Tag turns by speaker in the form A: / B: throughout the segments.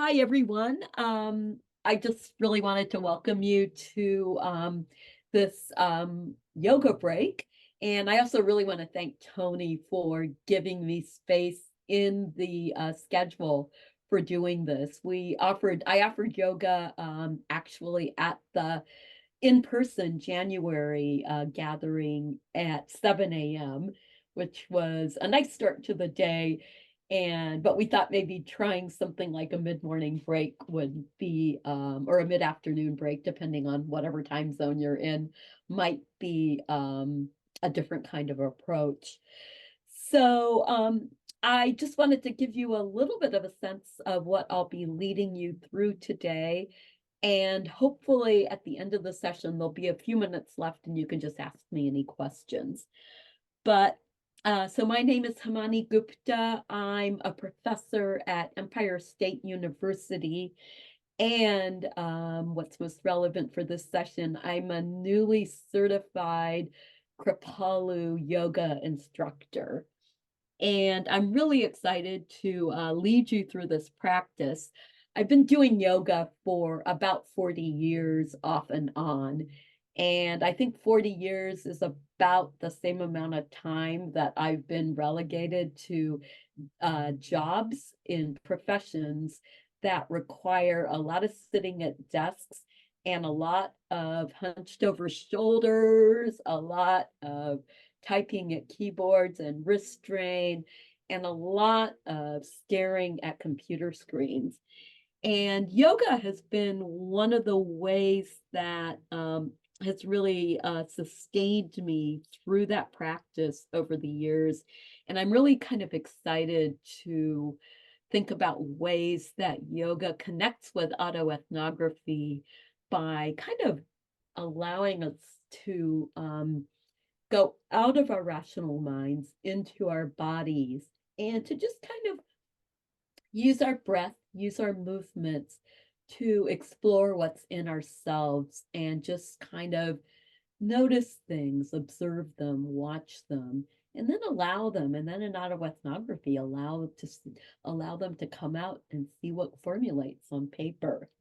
A: Hi, everyone. I just really wanted to welcome you to this yoga break. And I also really want to thank Tony for giving me space in the schedule for doing this. I offered yoga actually at the in-person January gathering at 7 a.m., which was a nice start to the day. But we thought maybe trying something like a mid-morning break would be, or a mid-afternoon break, depending on whatever time zone you're in, might be a different kind of approach. So I just wanted to give you a little bit of a sense of what I'll be leading you through today. And hopefully at the end of the session, there'll be a few minutes left and you can just ask me any questions. So my name is Himanee Gupta. I'm a professor at Empire State University. And what's most relevant for this session, I'm a newly certified Kripalu yoga instructor. And I'm really excited to lead you through this practice. I've been doing yoga for about 40 years off and on. And I think 40 years is about the same amount of time that I've been relegated to jobs in professions that require a lot of sitting at desks and a lot of hunched over shoulders, a lot of typing at keyboards and wrist strain, and a lot of staring at computer screens. And yoga has been one of the ways that has really sustained me through that practice over the years. And I'm really kind of excited to think about ways that yoga connects with autoethnography by kind of allowing us to go out of our rational minds into our bodies and to just kind of use our breath, use our movements to explore what's in ourselves and just kind of notice things, observe them, watch them, and then allow them. And then in autoethnography, allow them to come out and see what formulates on paper.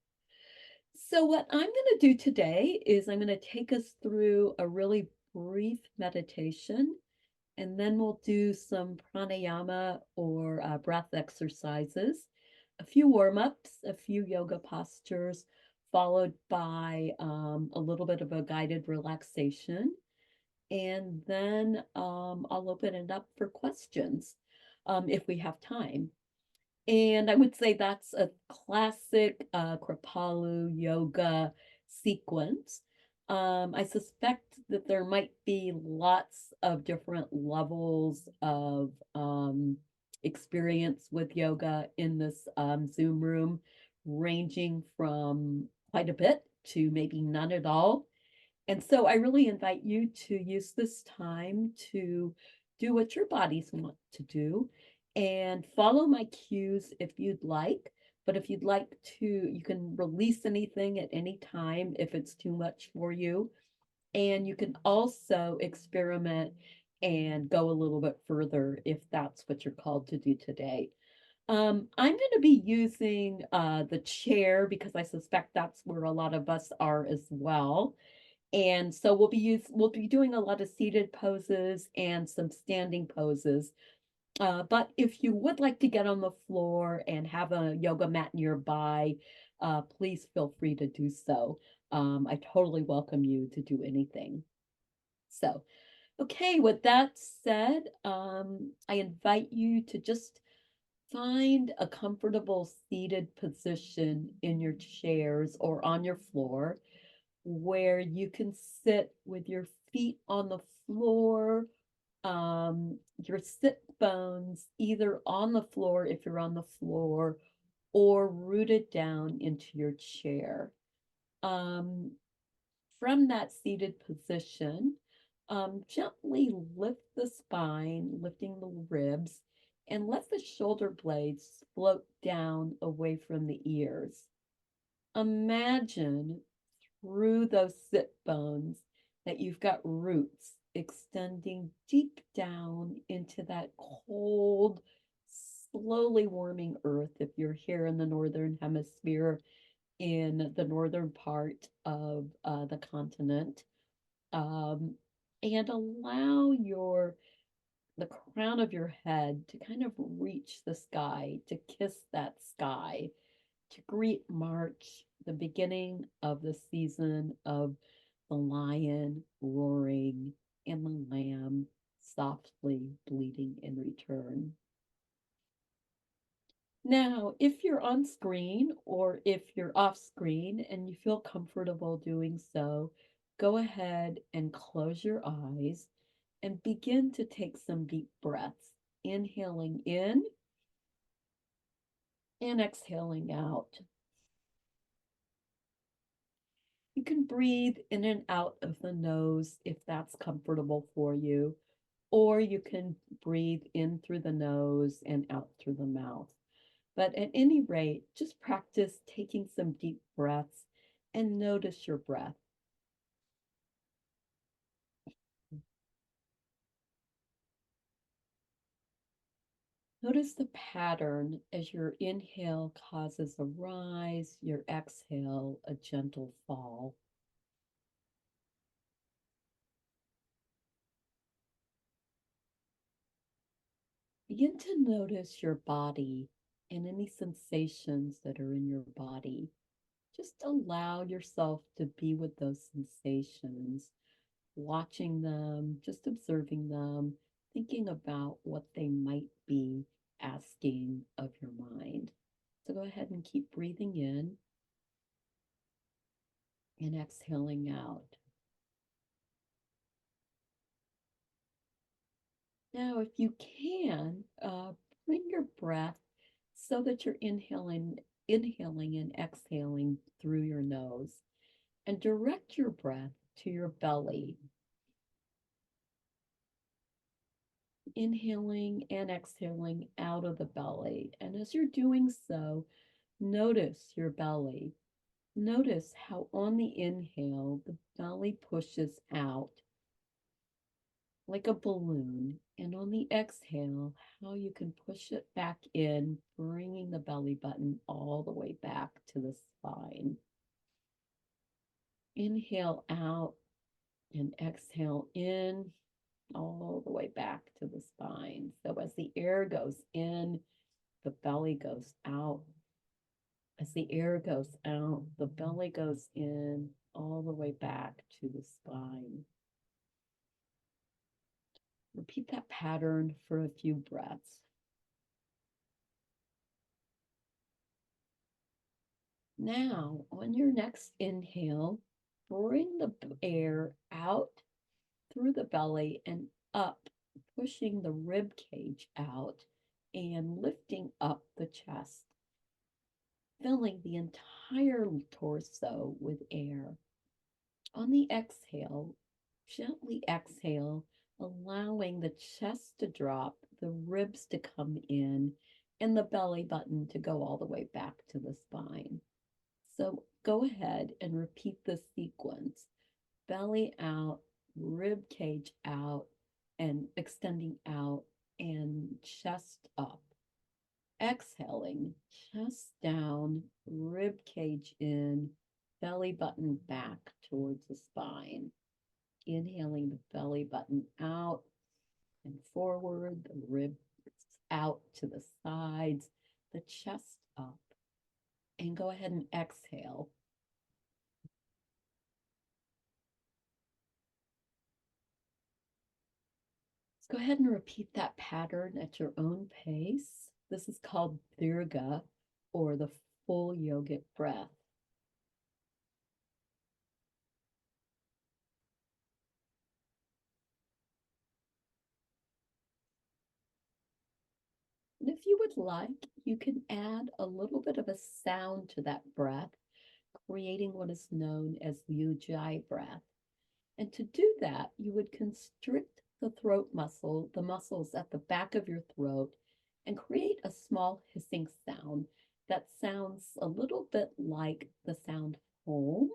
A: So what I'm going to do today is I'm going to take us through a really brief meditation, and then we'll do some pranayama or breath exercises, a few warm-ups, a few yoga postures, followed by a little bit of a guided relaxation. And then I'll open it up for questions if we have time. And I would say that's a classic Kripalu yoga sequence. I suspect that there might be lots of different levels of experience with yoga in this Zoom room, ranging from quite a bit to maybe none at all. And so I really invite you to use this time to do what your bodies want to do and follow my cues if you'd like. But if you'd like to, you can release anything at any time if it's too much for you. And you can also experiment and go a little bit further if that's what you're called to do today. I'm going to be using the chair because I suspect that's where a lot of us are as well. And so we'll be doing a lot of seated poses and some standing poses. But if you would like to get on the floor and have a yoga mat nearby, please feel free to do so. I totally welcome you to do anything. So, okay, with that said, I invite you to just find a comfortable seated position in your chairs or on your floor where you can sit with your feet on the floor, your sit bones either on the floor if you're on the floor or rooted down into your chair. Um, from that seated position, gently lift the spine, lifting the ribs, and let the shoulder blades float down away from the ears. Imagine through those sit bones that you've got roots extending deep down into that cold, slowly warming earth if you're here in the Northern Hemisphere, in the northern part of the continent. Um, and allow the crown of your head to kind of reach the sky, to kiss that sky, to greet March, the beginning of the season of the lion roaring and the lamb softly bleating in return. Now, if you're on screen or if you're off screen and you feel comfortable doing so, go ahead and close your eyes and begin to take some deep breaths, inhaling in and exhaling out. You can breathe in and out of the nose if that's comfortable for you, or you can breathe in through the nose and out through the mouth. But at any rate, just practice taking some deep breaths and notice your breath. Notice the pattern as your inhale causes a rise, your exhale a gentle fall. Begin to notice your body and any sensations that are in your body. Just allow yourself to be with those sensations, watching them, just observing them, thinking about what they might be asking of your mind. So go ahead and keep breathing in and exhaling out. Now, if you can, bring your breath so that you're inhaling and exhaling through your nose, and direct your breath to your belly, inhaling and exhaling out of the belly. And as you're doing so, notice your belly. Notice how on the inhale, the belly pushes out like a balloon. And on the exhale, how you can push it back in, bringing the belly button all the way back to the spine. Inhale out and exhale in, all the way back to the spine. So as the air goes in, the belly goes out. As the air goes out, the belly goes in, all the way back to the spine. Repeat that pattern for a few breaths. Now, on your next inhale, bring the air out through the belly and up, pushing the rib cage out and lifting up the chest, filling the entire torso with air. On the exhale, gently exhale, allowing the chest to drop, the ribs to come in, and the belly button to go all the way back to the spine. So go ahead and repeat this sequence. Belly out, rib cage out, and extending out, and chest up. Exhaling, chest down, rib cage in, belly button back towards the spine. Inhaling the belly button out and forward, the ribs out to the sides, the chest up. And go ahead and exhale. Go ahead and repeat that pattern at your own pace. This is called Dirga, or the full yogic breath. And if you would like, you can add a little bit of a sound to that breath, creating what is known as the Ujjayi breath. And to do that, you would constrict the throat muscle, the muscles at the back of your throat, and create a small hissing sound that sounds a little bit like the sound home,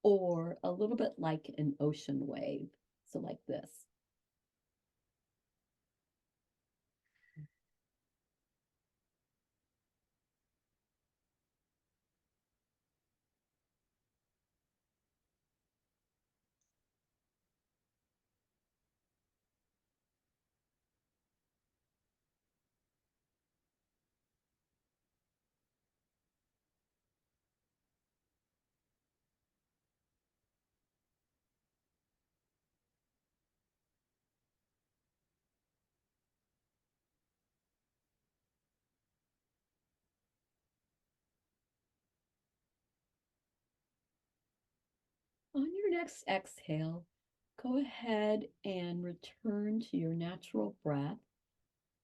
A: or a little bit like an ocean wave. So like this. next exhale, go ahead and return to your natural breath.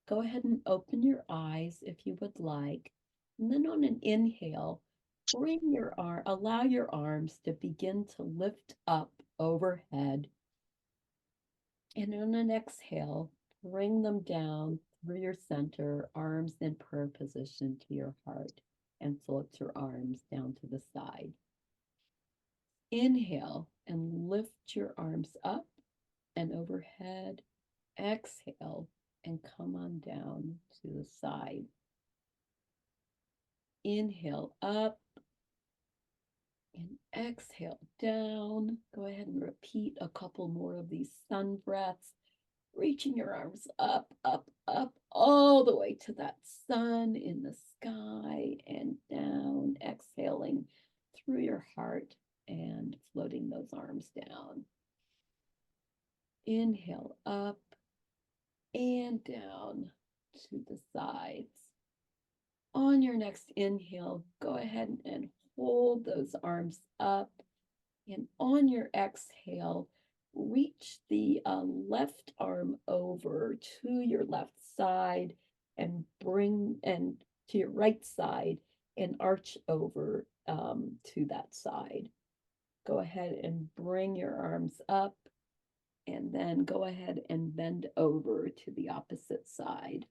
A: Go ahead and open your eyes if you would like. And then on an inhale, allow your arms to begin to lift up overhead. And on an exhale, bring them down through your center, arms in prayer position to your heart, and float your arms down to the side. Inhale and lift your arms up and overhead. Exhale and come on down to the side. Inhale up and exhale down. Go ahead and repeat a couple more of these sun breaths, reaching your arms up, up, up, all the way to that sun in the sky and down, exhaling through your heart and floating those arms down. Inhale up and down to the sides. On your next inhale, go ahead and hold those arms up. And on your exhale, reach the left arm over to your left side and to your right side and arch over to that side. Go ahead and bring your arms up and then go ahead and bend over to the opposite side.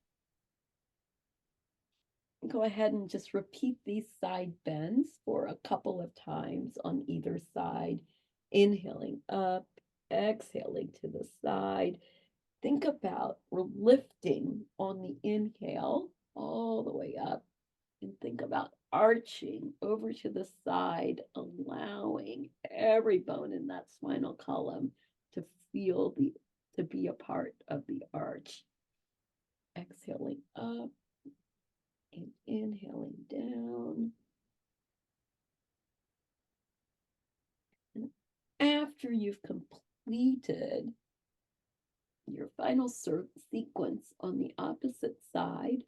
A: Go ahead and just repeat these side bends for a couple of times on either side. Inhaling up, exhaling to the side. Think about lifting on the inhale all the way up, and think about arching over to the side, allowing every bone in that spinal column to to be a part of the arch. Exhaling up and inhaling down. And after you've completed your final sequence on the opposite side,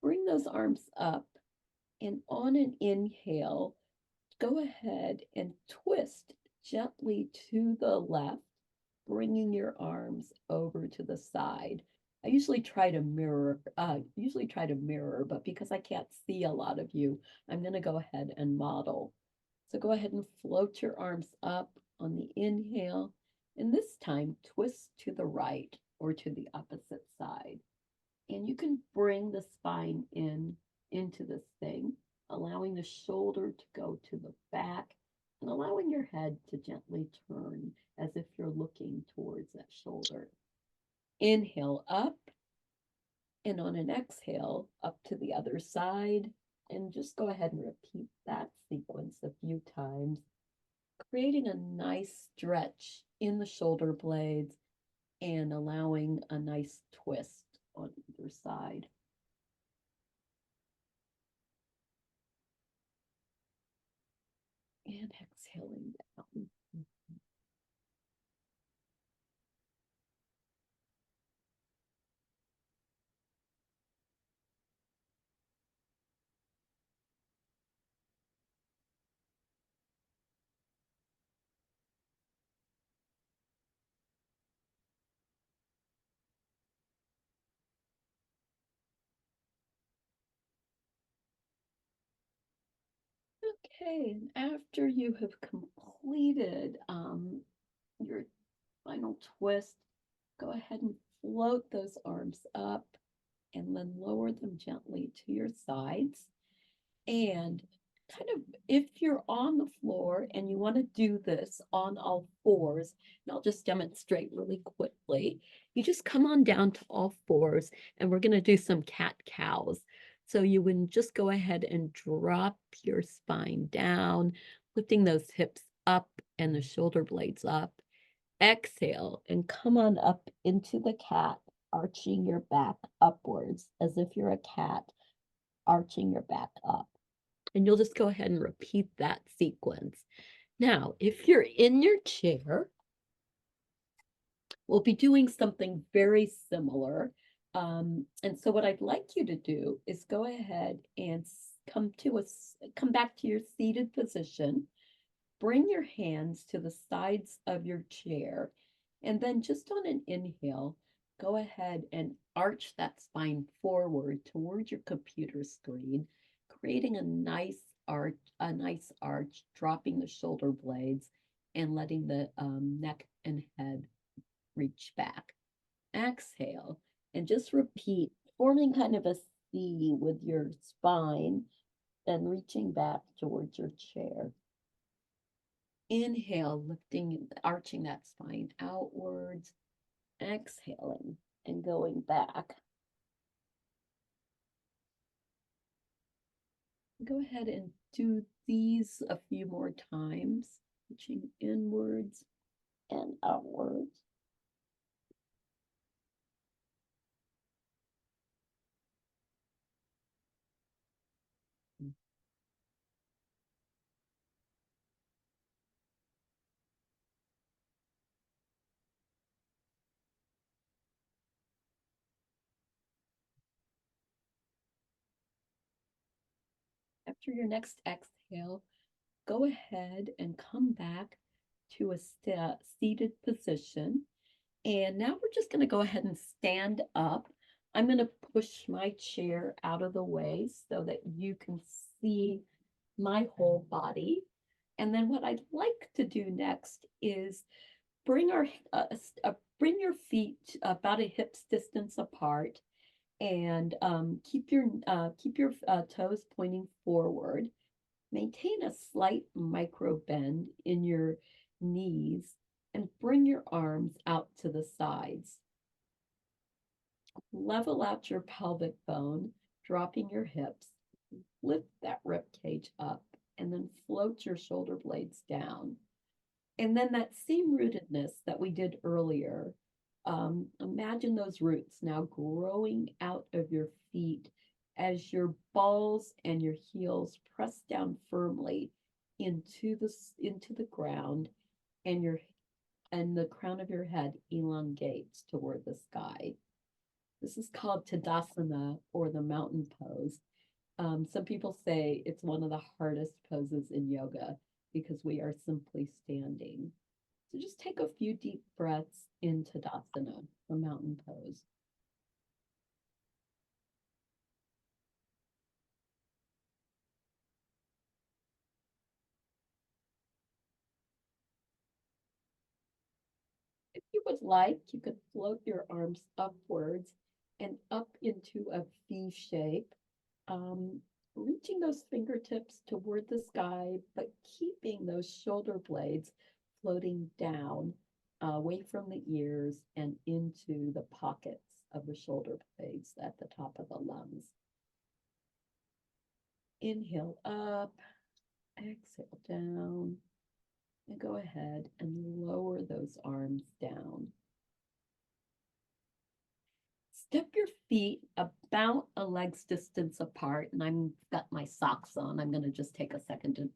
A: bring those arms up, and on an inhale, go ahead and twist gently to the left, bringing your arms over to the side. I usually try to mirror, but because I can't see a lot of you, I'm going to go ahead and model. So go ahead and float your arms up on the inhale, and this time twist to the right or to the opposite side. And you can bring the spine into this thing, allowing the shoulder to go to the back and allowing your head to gently turn as if you're looking towards that shoulder. Inhale up, and on an exhale, up to the other side. And just go ahead and repeat that sequence a few times, creating a nice stretch in the shoulder blades and allowing a nice twist on either side. And exhaling down. Okay, and after you have completed your final twist, go ahead and float those arms up and then lower them gently to your sides. And kind of, if you're on the floor and you want to do this on all fours, and I'll just demonstrate really quickly, you just come on down to all fours and we're going to do some cat cows. So you would just go ahead and drop your spine down, lifting those hips up and the shoulder blades up. Exhale and come on up into the cat, arching your back upwards as if you're a cat, arching your back up. And you'll just go ahead and repeat that sequence. Now, if you're in your chair, we'll be doing something very similar. And so what I'd like you to do is go ahead and come back to your seated position. bring your hands to the sides of your chair. And then just on an inhale, go ahead and arch that spine forward towards your computer screen, creating a nice arch, dropping the shoulder blades and letting the neck and head reach back. Exhale and just repeat, forming kind of a C with your spine and reaching back towards your chair. Inhale, lifting, arching that spine outwards. Exhaling and going back. Go ahead and do these a few more times, reaching inwards and outwards. After your next exhale, go ahead and come back to a seated position. And now we're just going to go ahead and stand up. I'm going to push my chair out of the way so that you can see my whole body. And then what I'd like to do next is bring bring your feet about a hip's distance apart, and keep your toes pointing forward. Maintain a slight micro bend in your knees and bring your arms out to the sides. Level out your pelvic bone, dropping your hips. Lift that rib cage up and then float your shoulder blades down. And then that same rootedness that we did earlier, imagine those roots now growing out of your feet as your balls and your heels press down firmly into the ground, and the crown of your head elongates toward the sky. This is called Tadasana, or the mountain pose. Some people say it's one of the hardest poses in yoga because we are simply standing. So just take a few deep breaths in Tadasana, the mountain pose. If you would like, you could float your arms upwards and up into a V shape, reaching those fingertips toward the sky, but keeping those shoulder blades floating down away from the ears and into the pockets of the shoulder blades at the top of the lungs. Inhale up, exhale down, and go ahead and lower those arms down. Step your feet about a leg's distance apart, and I've got my socks on. I'm going to just take a second to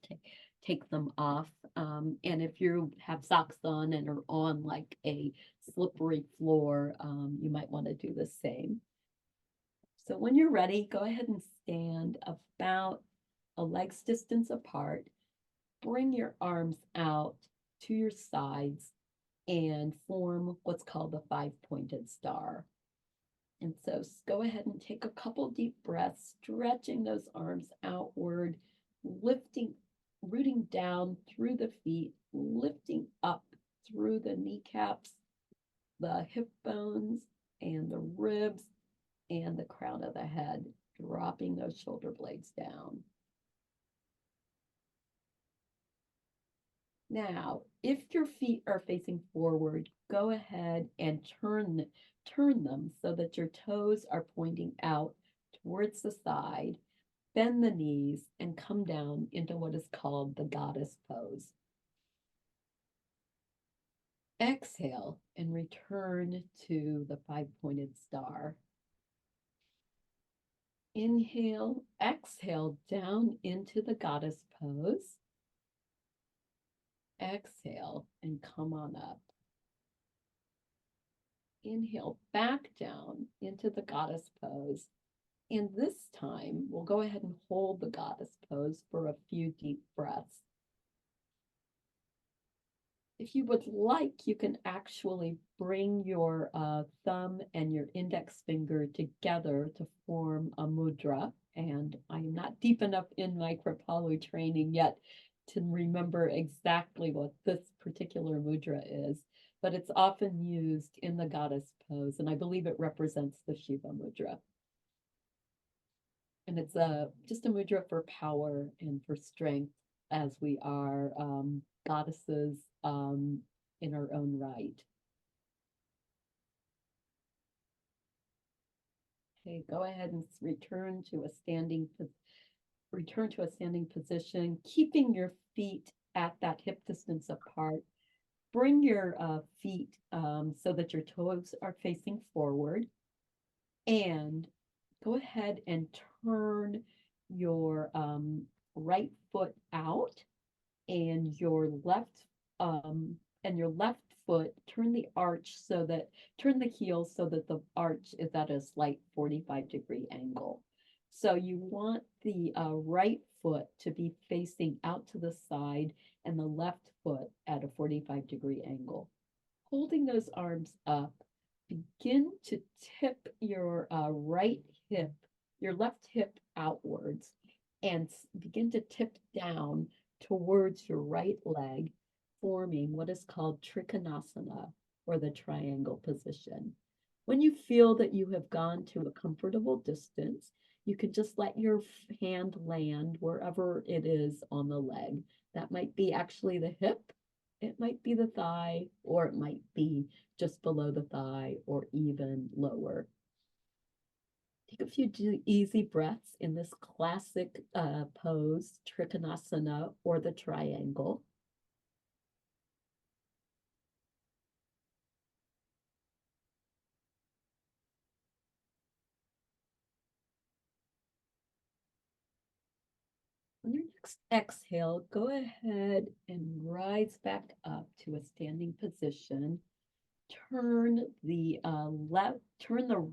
A: take them off. And if you have socks on and are on like a slippery floor, you might want to do the same. So when you're ready, go ahead and stand about a leg's distance apart. Bring your arms out to your sides and form what's called the five-pointed star. And so go ahead and take a couple deep breaths, stretching those arms outward, lifting, rooting down through the feet, lifting up through the kneecaps, the hip bones, and the ribs, and the crown of the head, dropping those shoulder blades down. Now, if your feet are facing forward, go ahead and turn them so that your toes are pointing out towards the side. Bend the knees and come down into what is called the goddess pose. Exhale and return to the five-pointed star. Inhale, exhale down into the goddess pose. Exhale and come on up. Inhale back down into the goddess pose. And this time, we'll go ahead and hold the goddess pose for a few deep breaths. If you would like, you can actually bring your thumb and your index finger together to form a mudra. And I'm not deep enough in my Kripalu training yet to remember exactly what this particular mudra is, but it's often used in the goddess pose, and I believe it represents the Shiva mudra. And it's just a mudra for power and for strength, as we are goddesses in our own right. Okay, go ahead and return to a standing position, keeping your feet at that hip distance apart. Bring your feet so that your toes are facing forward, and go ahead and turn your right foot out, and your left foot, turn the heel so that the arch is at a slight 45-degree angle. So you want the right foot to be facing out to the side and the left foot at a 45-degree angle. Holding those arms up, begin to tip your your left hip outwards, and begin to tip down towards your right leg, forming what is called Trikonasana, or the triangle position. When you feel that you have gone to a comfortable distance, you can just let your hand land wherever it is on the leg. That might be actually the hip, it might be the thigh, or it might be just below the thigh or even lower. Take a few easy breaths in this classic pose, Trikonasana, or the triangle. On your next exhale, go ahead and rise back up to a standing position. Turn the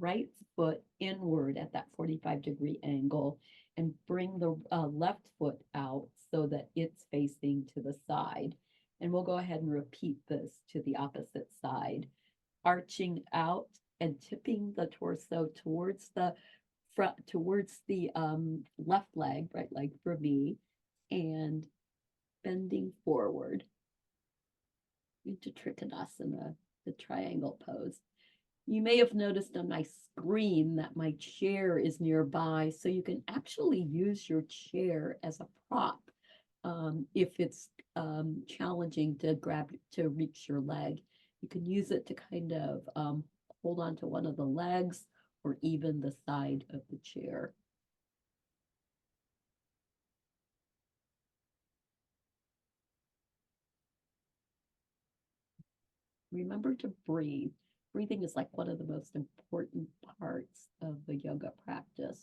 A: right foot inward at that 45-degree angle, and bring the left foot out so that it's facing to the side. And we'll go ahead and repeat this to the opposite side, arching out and tipping the torso towards the left leg, right leg for me, and bending forward into Trikonasana, the triangle pose. You may have noticed on my screen that my chair is nearby, so you can actually use your chair as a prop if it's challenging to reach your leg. You can use it to kind of hold on to one of the legs or even the side of the chair. Remember to breathe. Breathing is like one of the most important parts of the yoga practice.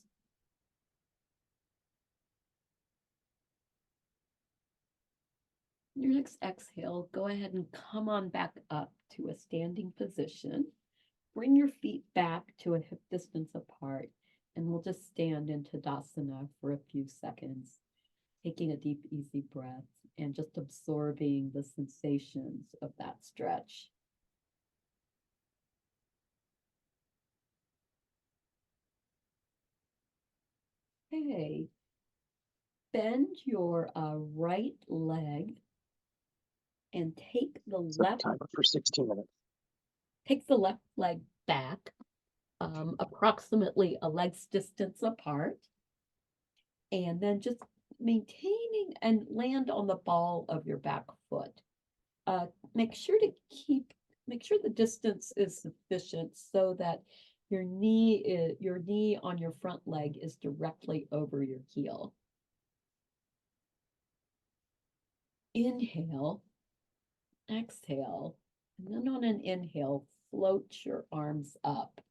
A: Your next exhale, go ahead and come on back up to a standing position. Bring your feet back to a hip distance apart, and we'll just stand in Tadasana for a few seconds, taking a deep, easy breath and just absorbing the sensations of that stretch. Okay, bend your right leg and take the left
B: timer for 16 minutes.
A: Take the left leg back approximately a leg's distance apart, and then just maintaining and land on the ball of your back foot. Make sure the distance is sufficient so that your knee on your front leg is directly over your heel. Inhale, exhale, and then on an inhale, float your arms up.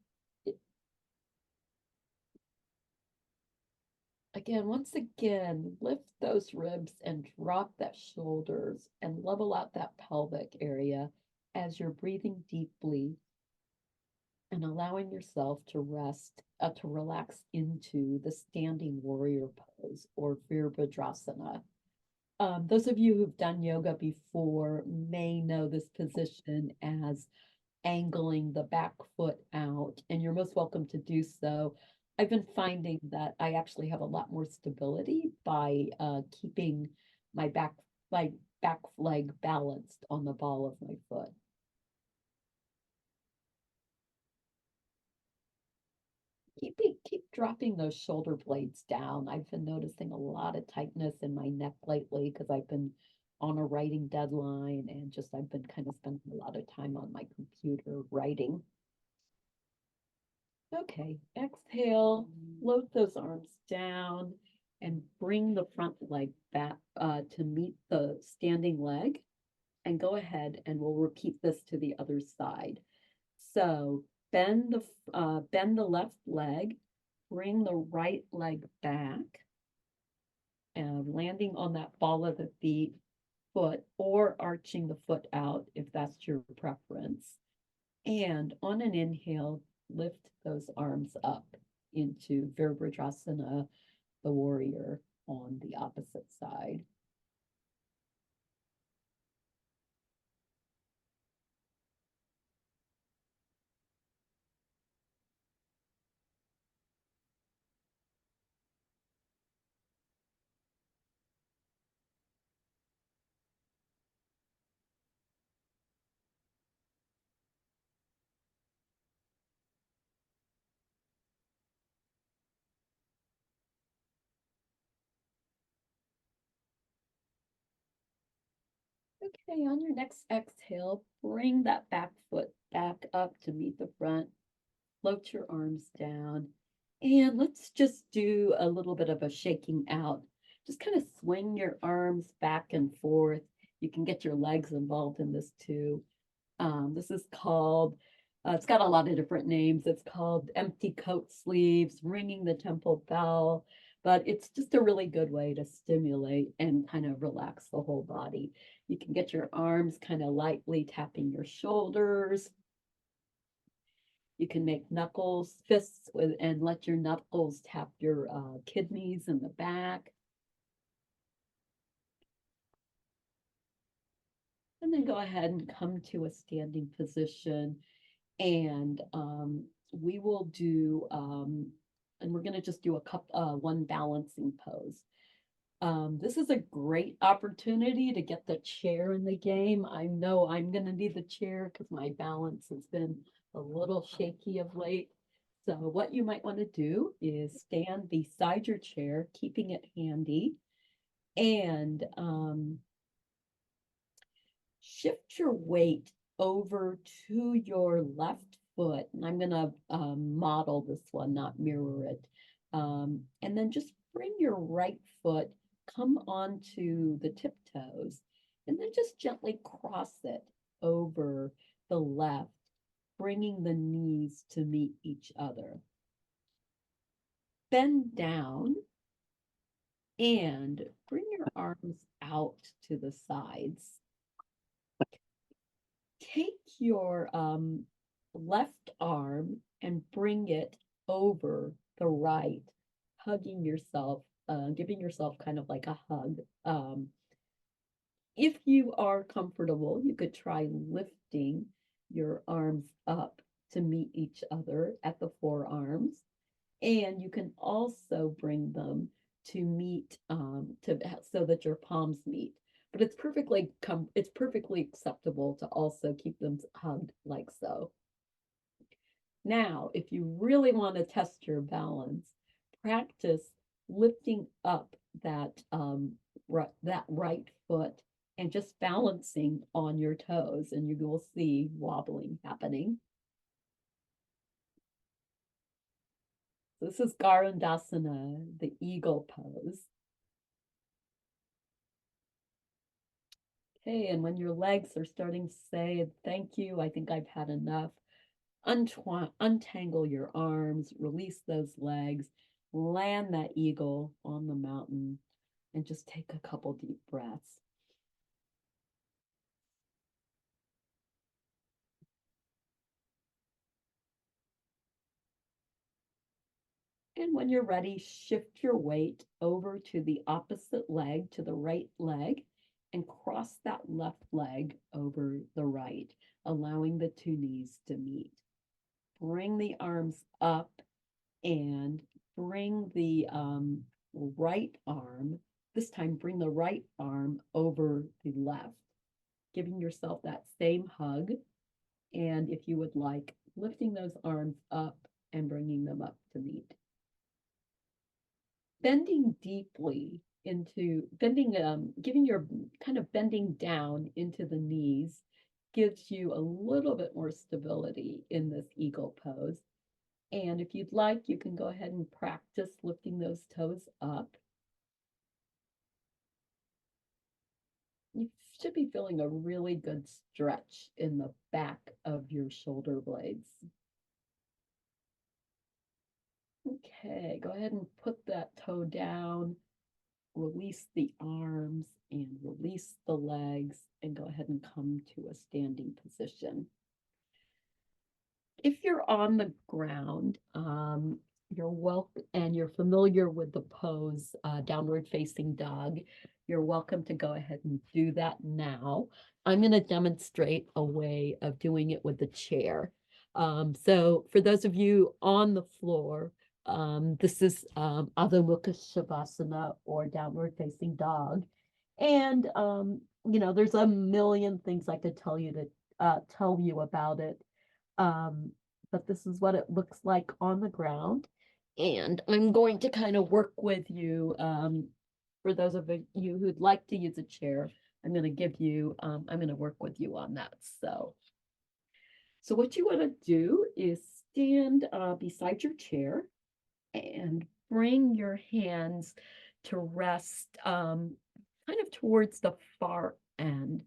A: Once again, lift those ribs and drop that shoulders and level out that pelvic area as you're breathing deeply and allowing yourself to relax into the standing warrior pose, or Virabhadrasana. Those of you who've done yoga before may know this position as angling the back foot out, and you're most welcome to do so. I've been finding that I actually have a lot more stability by keeping my my back leg balanced on the ball of my foot. Keep dropping those shoulder blades down. I've been noticing a lot of tightness in my neck lately because I've been on a writing deadline and just I've been kind of spending a lot of time on my computer writing. Okay, exhale, float those arms down and bring the front leg back to meet the standing leg. And go ahead and we'll repeat this to the other side. So bend the left leg, bring the right leg back, and landing on that ball of the foot or arching the foot out if that's your preference. And on an inhale, lift those arms up into Virabhadrasana, the warrior on the opposite side. Okay, on your next exhale, bring that back foot back up to meet the front. Float your arms down. And let's just do a little bit of a shaking out. Just kind of swing your arms back and forth. You can get your legs involved in this too. This is called, it's got a lot of different names. It's called empty coat sleeves, ringing the temple bell, but it's just a really good way to stimulate and kind of relax the whole body. You can get your arms kind of lightly tapping your shoulders. You can make knuckles, fists with, and let your knuckles tap your kidneys in the back. And then go ahead and come to a standing position. And we will do, and we're going to just do one balancing pose. This is a great opportunity to get the chair in the game. I know I'm going to need the chair because my balance has been a little shaky of late. So what you might want to do is stand beside your chair, keeping it handy, and shift your weight over to your left foot. And I'm going to model this one, not mirror it. And then just bring your right foot, come onto the tiptoes, and then just gently cross it over the left, bringing the knees to meet each other. Bend down and bring your arms out to the sides. Take your left arm and bring it over the right, hugging yourself, giving yourself kind of like a hug. If you are comfortable, you could try lifting your arms up to meet each other at the forearms. And you can also bring them to meet so that your palms meet. But it's perfectly acceptable to also keep them hugged like so. Now, if you really want to test your balance, practice lifting up that right foot and just balancing on your toes, and you will see wobbling happening. This is Garandasana, the eagle pose. Okay, and when your legs are starting to say, thank you, I think I've had enough, untangle your arms, release those legs, land that eagle on the mountain, and just take a couple deep breaths. And when you're ready, shift your weight over to the opposite leg, to the right leg, and cross that left leg over the right, allowing the two knees to meet. Bring the arms up and bring the right arm, this time bring the right arm over the left, giving yourself that same hug. And if you would like, lifting those arms up and bringing them up to meet. Bending deeply into giving your kind of bending down into the knees gives you a little bit more stability in this eagle pose. And if you'd like, you can go ahead and practice lifting those toes up. You should be feeling a really good stretch in the back of your shoulder blades. Okay, go ahead and put that toe down, release the arms and release the legs, and go ahead and come to a standing position. If you're on the ground, you're welcome and you're familiar with the pose, downward facing dog, you're welcome to go ahead and do that now. I'm going to demonstrate a way of doing it with the chair. So for those of you on the floor, this is Adho Mukha Shavasana, or downward facing dog. And there's a million things I could tell you about it. But this is what it looks like on the ground. And I'm going to kind of work with you. For those of you who'd like to use a chair, I'm going to work with you on that. So what you want to do is stand beside your chair and bring your hands to rest kind of towards the far end.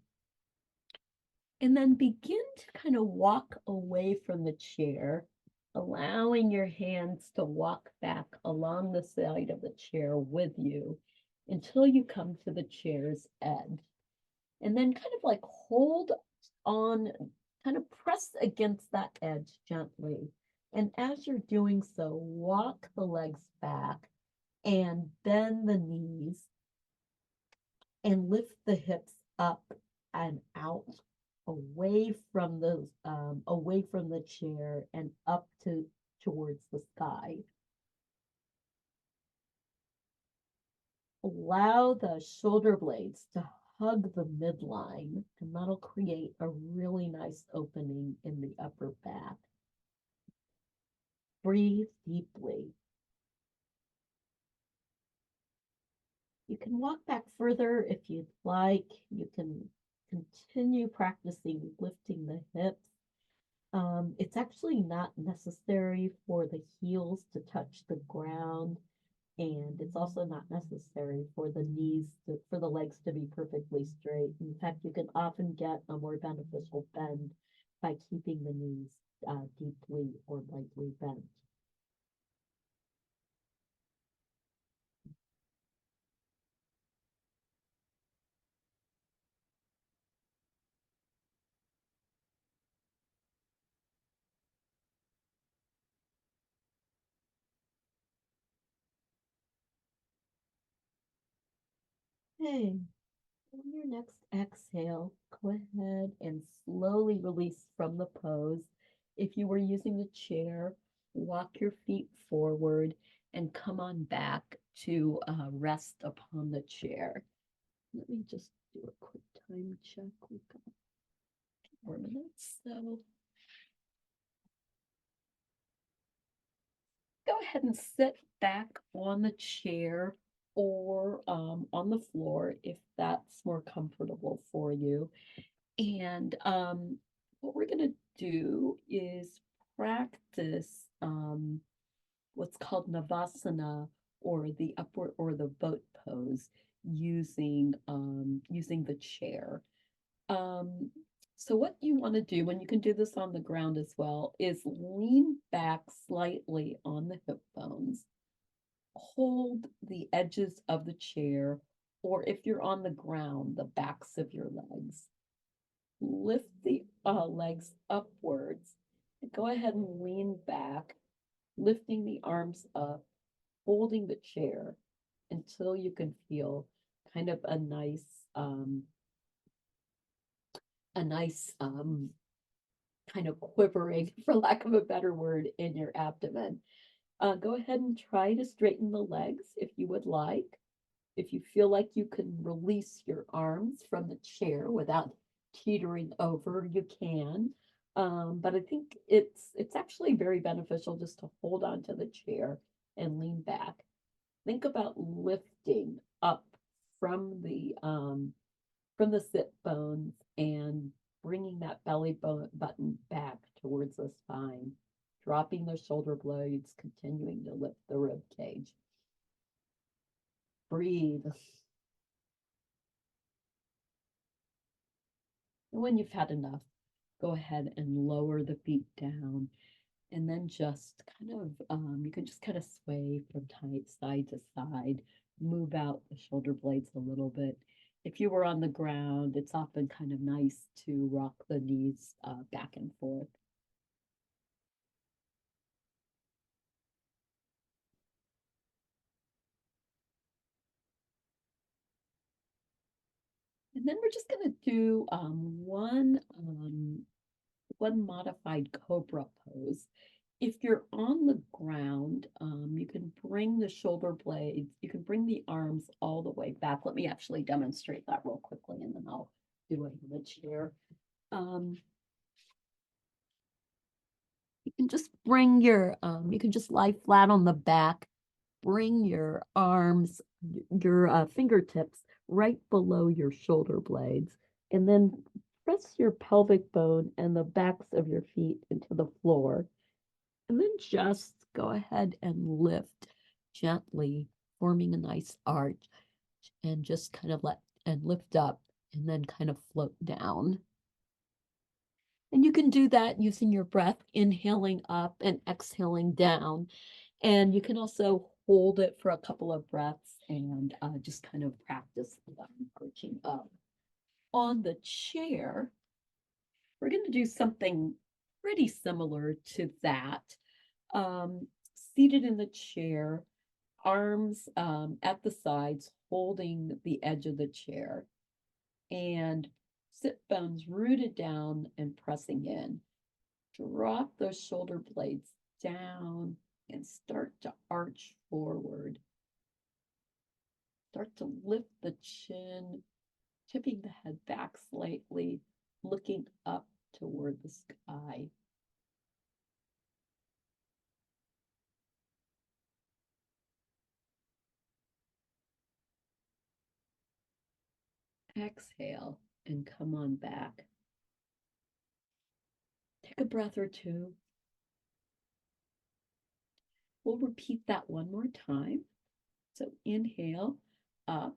A: And then begin to kind of walk away from the chair, allowing your hands to walk back along the side of the chair with you until you come to the chair's edge. And then kind of like hold on, kind of press against that edge gently. And as you're doing so, walk the legs back and bend the knees and lift the hips up and out, away from the chair and up towards the sky. Allow the shoulder blades to hug the midline, and that'll create a really nice opening in the upper back. Breathe deeply. You can walk back further if you'd like. You can continue practicing lifting the hips. It's actually not necessary for the heels to touch the ground, and it's also not necessary for for the legs to be perfectly straight. In fact, you can often get a more beneficial bend by keeping the knees deeply or lightly bent. Okay. On your next exhale, go ahead and slowly release from the pose. If you were using the chair, walk your feet forward and come on back to rest upon the chair. Let me just do a quick time check. We've got 4 minutes, so go ahead and sit back on the chair or on the floor if that's more comfortable for you. And what we're going to do is practice what's called Navasana, or the upward or the boat pose, using the chair. So what you want to do, when you can do this on the ground as well, is lean back slightly on the hip bones, hold the edges of the chair, or if you're on the ground, the backs of your legs. Lift the legs upwards. Go ahead and lean back, lifting the arms up holding the chair until you can feel kind of a nice kind of quivering, for lack of a better word, in your abdomen. Go ahead and try to straighten the legs if you would like. If you feel like you can release your arms from the chair without teetering over, you can. But I think it's actually very beneficial just to hold on to the chair and lean back. Think about lifting up from the sit bones and bringing that belly button back towards the spine, dropping the shoulder blades, continuing to lift the rib cage. Breathe. And when you've had enough, go ahead and lower the feet down. And then just kind of, you can just kind of sway from side to side, move out the shoulder blades a little bit. If you were on the ground, it's often kind of nice to rock the knees back and forth. And then we're just going to do one modified cobra pose. If you're on the ground, you can bring the shoulder blades, you can bring the arms all the way back. Let me actually demonstrate that real quickly, and then I'll do it in the chair. You can just bring you can just lie flat on the back, bring your arms, your fingertips right below your shoulder blades, and then press your pelvic bone and the backs of your feet into the floor. And then just go ahead and lift gently, forming a nice arch, and just kind of lift up and then kind of float down. And you can do that using your breath, inhaling up and exhaling down. And you can also hold it for a couple of breaths and just kind of practice arching up. On the chair, we're going to do something pretty similar to that. Seated in the chair, arms at the sides, holding the edge of the chair, and sit bones rooted down and pressing in. Drop those shoulder blades down and start to arch forward. Start to lift the chin, tipping the head back slightly, looking up toward the sky. Exhale and come on back. Take a breath or two. We'll repeat that one more time. So inhale, up.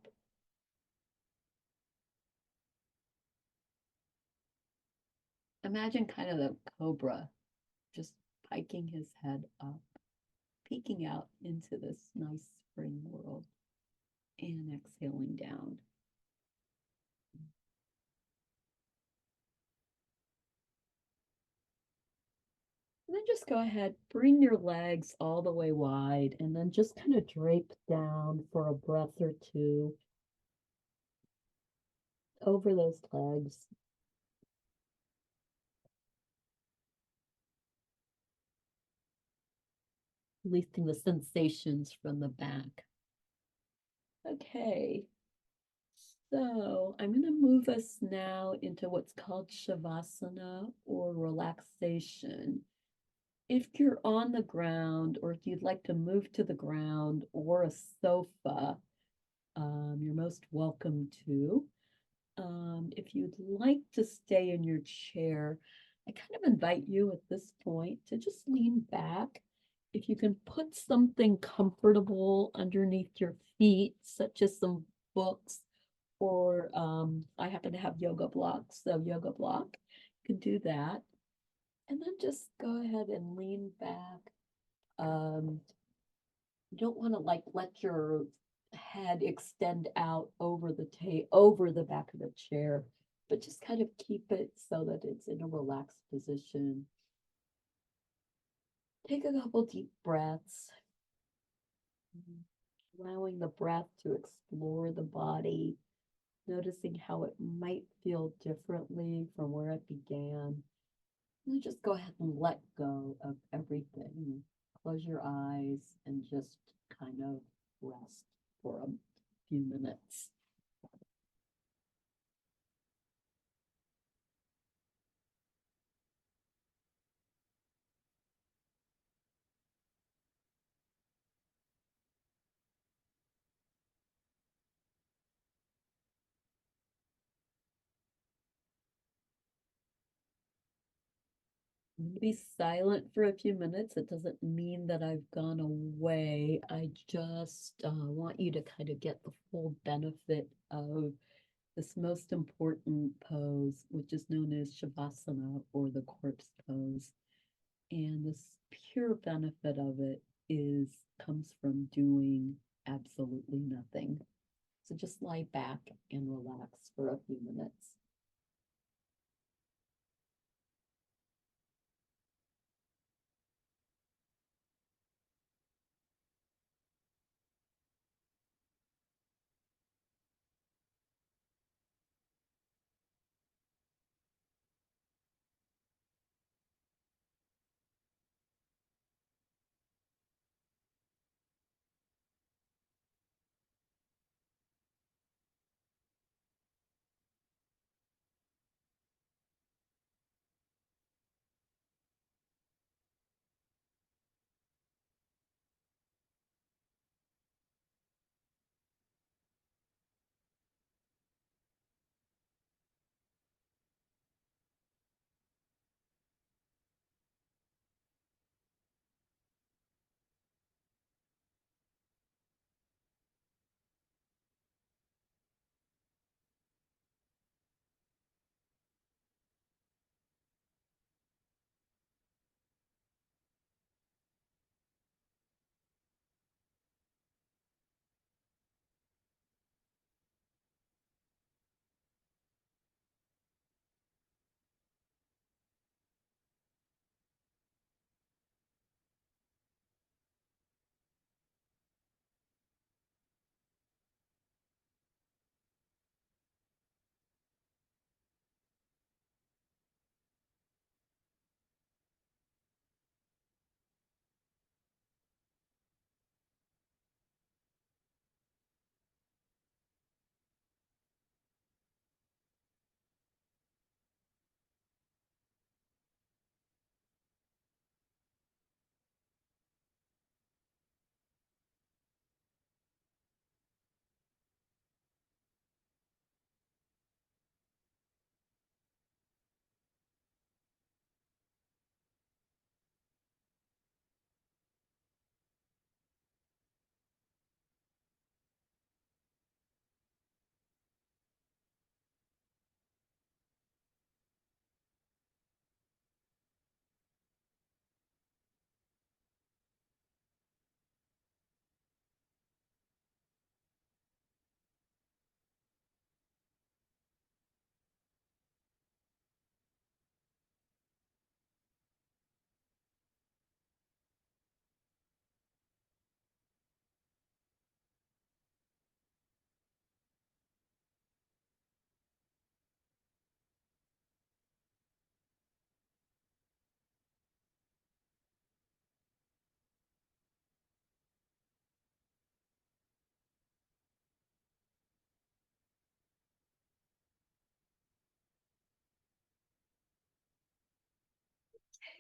A: Imagine kind of the cobra just piking his head up, peeking out into this nice spring world, and exhaling down. And then just go ahead, bring your legs all the way wide, and then just kind of drape down for a breath or two over those legs. Releasing the sensations from the back. Okay, so I'm going to move us now into what's called Shavasana, or relaxation. If you're on the ground, or if you'd like to move to the ground or a sofa, you're most welcome to. If you'd like to stay in your chair, I kind of invite you at this point to just lean back. If you can put something comfortable underneath your feet, such as some books, or I happen to have yoga blocks, so yoga block, you can do that. And then just go ahead and lean back. You don't want to let your head extend out over the back of the chair, but just kind of keep it so that it's in a relaxed position. Take a couple deep breaths. Allowing the breath to explore the body, noticing how it might feel differently from where it began. And just go ahead and let go of everything. Close your eyes and just kind of rest for a few minutes. Be silent for a few minutes. It doesn't mean that I've gone away. I just want you to kind of get the full benefit of this most important pose, which is known as Shavasana or the corpse pose. And this pure benefit of it is comes from doing absolutely nothing. So just lie back and relax for a few minutes.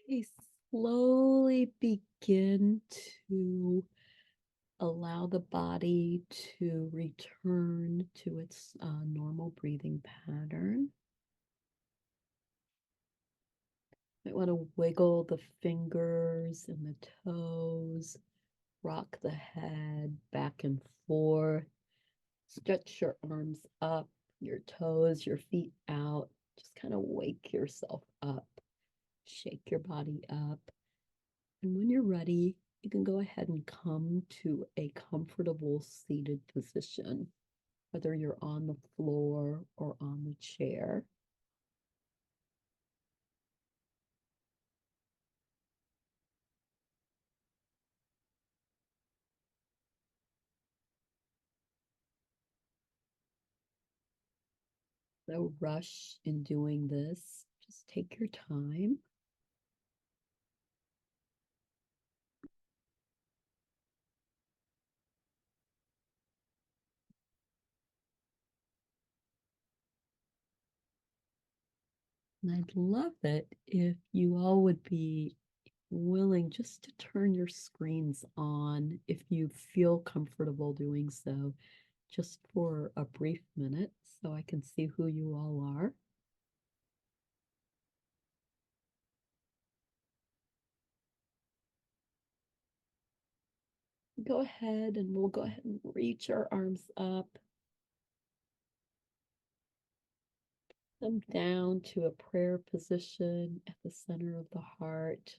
A: Okay, slowly begin to allow the body to return to its normal breathing pattern. Might want to wiggle the fingers and the toes, rock the head back and forth, stretch your arms up, your toes, your feet out. Just kind of wake yourself up, shake your body up. And when you're ready, you can go ahead and come to a comfortable seated position, whether you're on the floor or on the chair. no rush in doing this. Just take your time. And I'd love it if you all would be willing just to turn your screens on if you feel comfortable doing so, just for a brief minute so I can see who you all are. Go ahead and we'll go ahead and reach our arms up, them down to a prayer position at the center of the heart.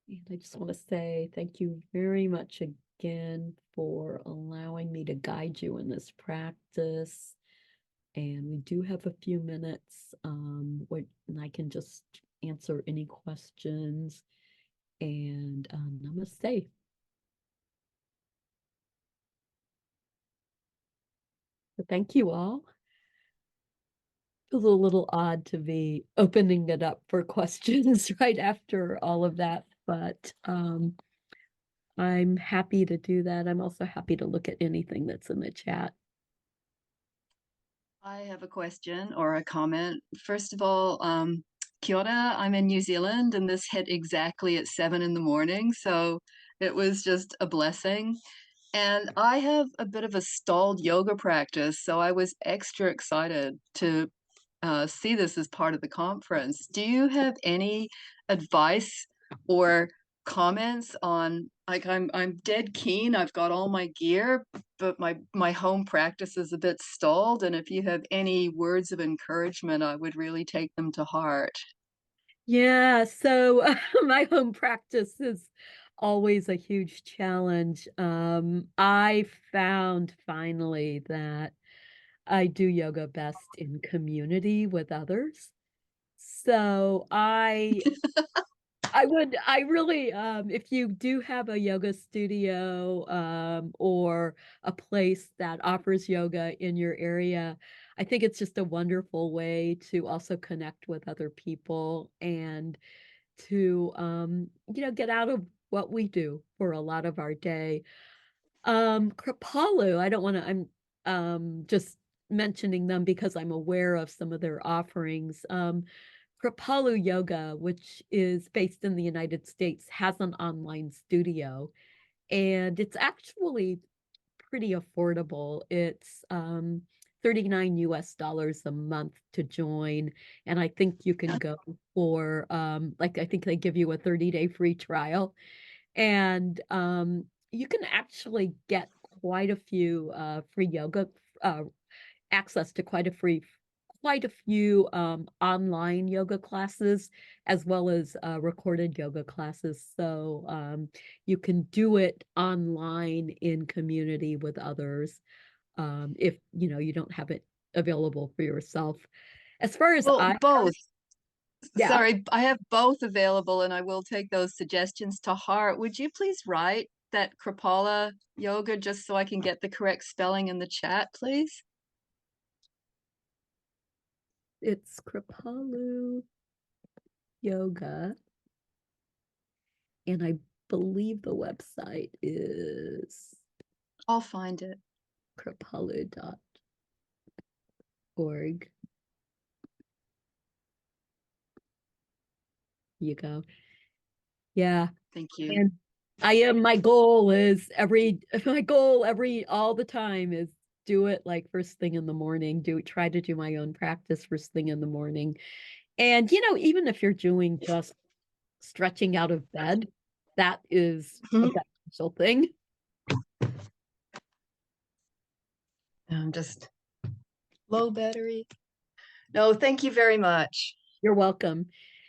A: And I just want to say thank you very much again for allowing me to guide you in this practice. And we do have a few minutes, and I can just answer any questions. And namaste. So thank you all. Feels a little odd to be opening it up for questions right after all of that, but I'm happy to do that. I'm also happy to look at anything that's in the chat.
B: I have a question or a comment. First of all, kia ora, I'm in New Zealand and this hit exactly at 7 in the morning, so it was just a blessing. And I have a bit of a stalled yoga practice, so I was extra excited to see this as part of the conference. Do you have any advice or comments on, like, I'm dead keen. I've got all my gear, but my home practice is a bit stalled. And if you have any words of encouragement, I would really take them to heart.
A: Yeah, so my home practice is always a huge challenge. I found finally that I do yoga best in community with others. So I really, if you do have a yoga studio, or a place that offers yoga in your area, I think it's just a wonderful way to also connect with other people and to, get out of what we do for a lot of our day. Kripalu, I don't want to, I'm just mentioning them because I'm aware of some of their offerings. Kripalu Yoga, which is based in the United States, has an online studio, and it's actually pretty affordable. It's 39 US dollars a month to join, and I think you can go for like I think they give you a 30-day free trial, and you can actually get quite a few free yoga uh, access to quite a few online yoga classes as well as recorded yoga classes. So you can do it online in community with others, if you don't have it available for yourself. As far as
B: Well,
A: I,
B: both.
A: yeah,
B: Sorry, I have both available and I will take those suggestions to heart. Would you please write that Kripala yoga just so I can get the correct spelling in the chat, please?
A: it's Kripalu Yoga, and I believe the website is
B: I'll find it.
A: kripalu.org. You go. Yeah.
B: Thank you.
A: And my goal is my goal all the time is do it like first thing in the morning, try to do my own practice first thing in the morning. And, even if you're doing just stretching out of bed, that is a
B: Mhm.
A: beneficial thing.
B: I'm just low battery. No, thank you very much.
A: You're welcome.